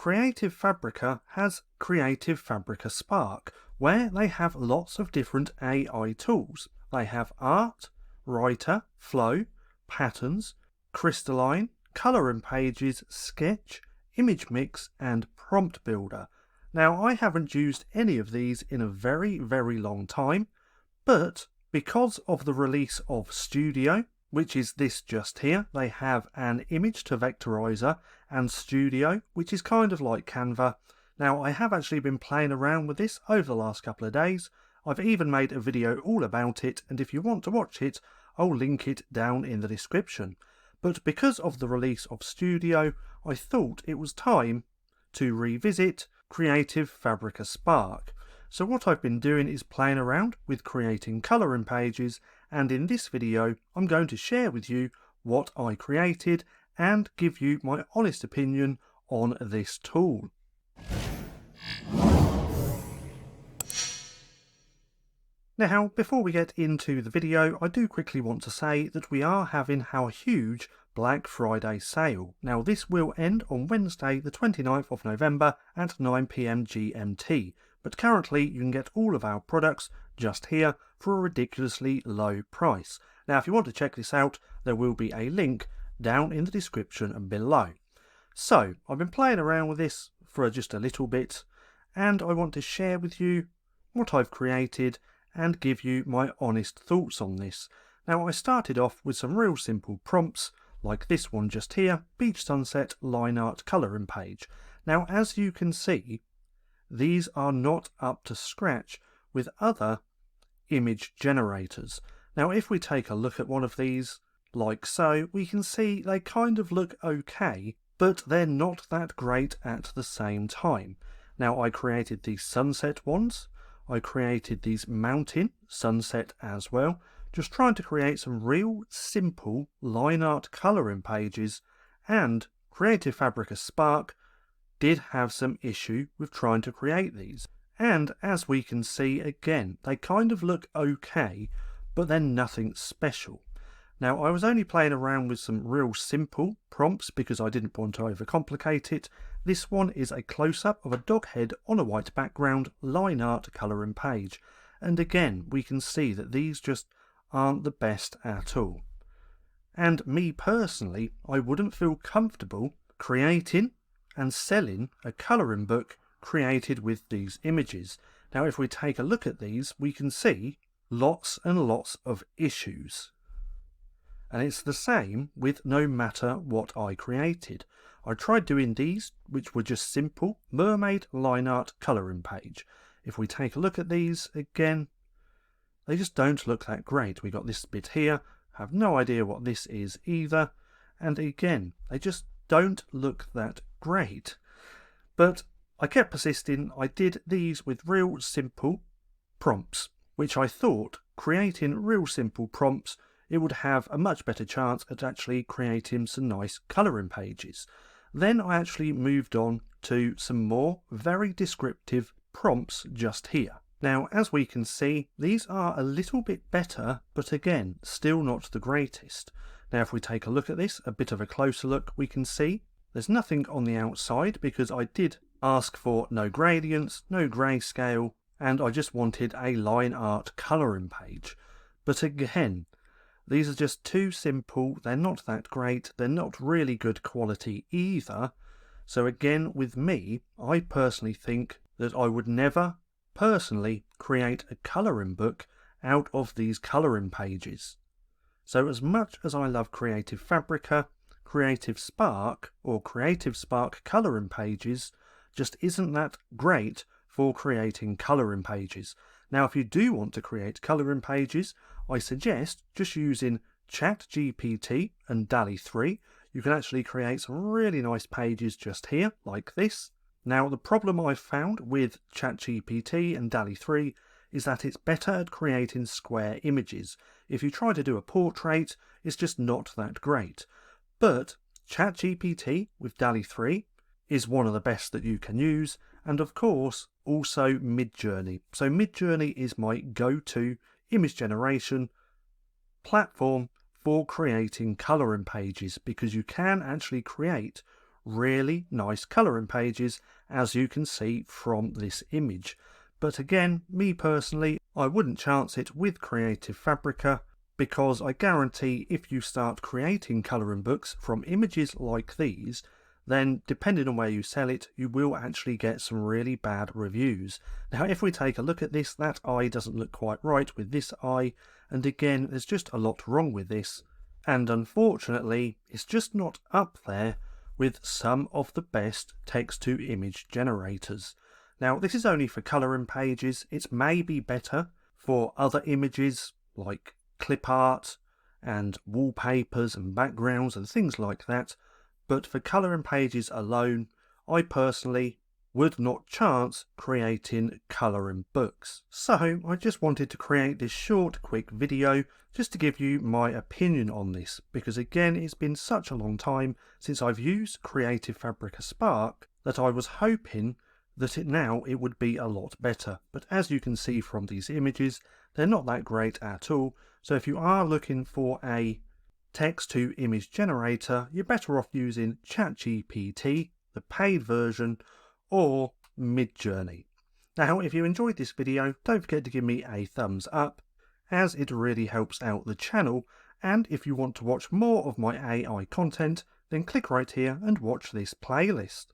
Creative Fabrica has Creative Fabrica Spark, where they have lots of different AI tools. They have Art, Writer, Flow, Patterns, Crystalline, Colour and Pages, Sketch, Image Mix and Prompt Builder. Now I haven't used any of these in a very long time, but because of the release of Studio, which is this just here, they have an image to vectorizer and Studio, which is kind of like CANVA. Now I have actually been playing around with this over the last couple of days. I've even made a video all about it, and if you want to watch it, I'll link it down in the description. But because of the release of Studio, I thought it was time to revisit Creative Fabrica Spark. So what I've been doing is playing around with creating colour in pages, and in this video I'm going to share with you what I created and give you my honest opinion on this tool. Now, before we get into the video, I do quickly want to say that we are having our huge Black Friday sale. Now, this will end on Wednesday, the 29th of November at 9 PM GMT. But currently, you can get all of our products just here for a ridiculously low price. Now, if you want to check this out, there will be a link down in the description below. So, I've been playing around with this for just a little bit, and I want to share with you what I've created and give you my honest thoughts on this. Now, I started off with some real simple prompts, like this one just here, Beach Sunset Line Art Colouring Page. Now, as you can see, these are not up to scratch with other image generators. Now, if we take a look at one of these, like so, we can see they kind of look okay, but they're not that great at the same time. Now, I created these sunset ones. I created these mountain sunset as well, just trying to create some real simple line art colouring pages, and Creative Fabrica Spark did have some issue with trying to create these. And as we can see again, they kind of look okay, but they're nothing special. Now, I was only playing around with some real simple prompts because I didn't want to overcomplicate it. This one is a close-up of a dog head on a white background line art colouring page. And again, we can see that these just aren't the best at all. And me personally, I wouldn't feel comfortable creating and selling a colouring book created with these images. Now, if we take a look at these, we can see lots and lots of issues. And it's the same with no matter what I created. I tried doing these, which were just simple mermaid line art colouring page. If we take a look at these again, they just don't look that great. We got this bit here, have no idea what this is either, and again, they just don't look that great. But I kept persisting. I did these with real simple prompts, which I thought creating real simple prompts, it would have a much better chance at actually creating some nice colouring pages. Then I actually moved on to some more very descriptive prompts just here. Now, as we can see, these are a little bit better, but again, still not the greatest. Now, if we take a look at this, a bit of a closer look, we can see there's nothing on the outside because I did ask for no gradients, no grayscale, and I just wanted a line art colouring page. But again, these are just too simple, they're not that great, they're not really good quality either. So again, with me, I personally think that I would never personally create a colouring book out of these colouring pages. So as much as I love Creative Fabrica, Creative Spark or Creative Spark colouring pages just isn't that great for creating colouring pages. Now, if you do want to create colouring pages, I suggest just using ChatGPT and DALL-E 3. You can actually create some really nice pages just here, like this. Now, the problem I've found with ChatGPT and DALL-E 3 is that it's better at creating square images. If you try to do a portrait, it's just not that great. But ChatGPT with DALL-E 3 is one of the best that you can use, and of course also Midjourney. So Midjourney is my go-to image generation platform for creating colouring pages because you can actually create really nice colouring pages, as you can see from this image. But again, me personally, I wouldn't chance it with Creative Fabrica, because I guarantee if you start creating colouring books from images like these, then depending on where you sell it, you will actually get some really bad reviews. Now if we take a look at this, that eye doesn't look quite right with this eye, and again there's just a lot wrong with this, and unfortunately it's just not up there with some of the best text-to-image generators. Now this is only for colouring pages. It may be better for other images like clip art and wallpapers and backgrounds and things like that, but for colouring pages alone, I personally would not chance creating colouring books. So I just wanted to create this short quick video just to give you my opinion on this, because again it's been such a long time since I've used Creative Fabrica Spark that I was hoping that it would be a lot better. But as you can see from these images, they're not that great at all. So if you are looking for a text-to-image generator, you're better off using ChatGPT, the paid version, or Midjourney. Now, if you enjoyed this video, don't forget to give me a thumbs up, as it really helps out the channel. And if you want to watch more of my AI content, then click right here and watch this playlist.